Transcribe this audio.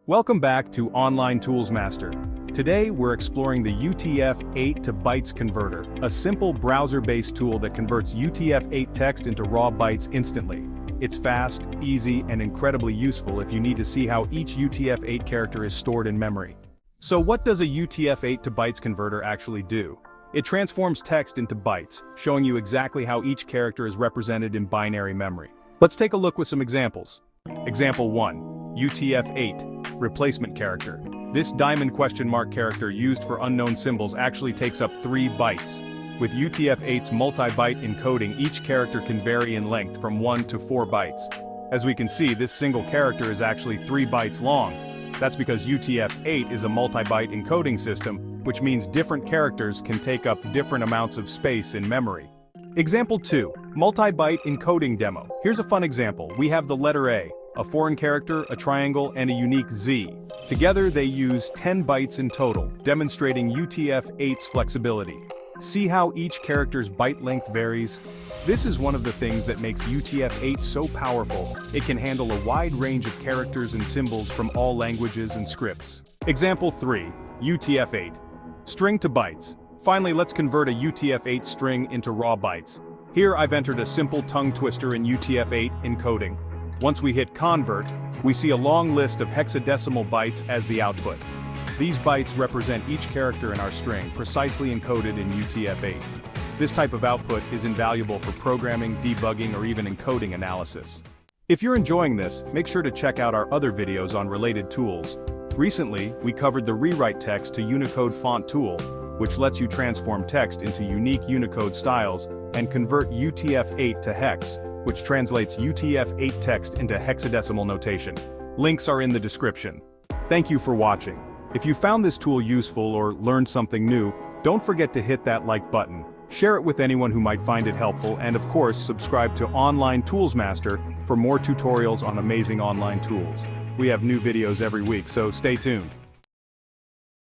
Welcome back to Online Tools Master. Today we're exploring the UTF-8 to bytes converter, a simple browser-based tool that converts UTF-8 text into raw bytes instantly. It's fast, easy, and incredibly useful if you need to see how each UTF-8 character is stored in memory. So what does a UTF-8 to bytes converter actually do? It transforms text into bytes, showing you exactly how each character is represented in binary memory. Let's take a look with some examples. Example 1. UTF-8 Replacement Character. This diamond question mark character used for unknown symbols actually takes up 3 bytes. With UTF-8's multi-byte encoding, each character can vary in length from 1 to 4 bytes. As we can see, this single character is actually 3 bytes long. That's because UTF-8 is a multi-byte encoding system, which means different characters can take up different amounts of space in memory. Example 2. Multi-byte encoding demo. Here's a fun example. We have the letter A foreign character, a triangle, and a unique Z. Together they use 10 bytes in total, demonstrating UTF-8's flexibility. See how each character's byte length varies? This is one of the things that makes UTF-8 so powerful. It can handle a wide range of characters and symbols from all languages and scripts. Example 3. UTF-8. String to bytes. Finally, let's convert a UTF-8 string into raw bytes. Here I've entered a simple tongue twister in UTF-8 encoding. Once we hit convert, we see a long list of hexadecimal bytes as the output. These bytes represent each character in our string, precisely encoded in UTF-8. This type of output is invaluable for programming, debugging, or even encoding analysis. If you're enjoying this, make sure to check out our other videos on related tools. Recently, we covered the rewrite text to Unicode font tool, which lets you transform text into unique Unicode styles and convert UTF-8 to hex, which translates UTF-8 text into hexadecimal notation. Links are in the description. Thank you for watching. If you found this tool useful or learned something new, don't forget to hit that like button, share it with anyone who might find it helpful, and of course, subscribe to Online Tools Master for more tutorials on amazing online tools. We have new videos every week, so stay tuned.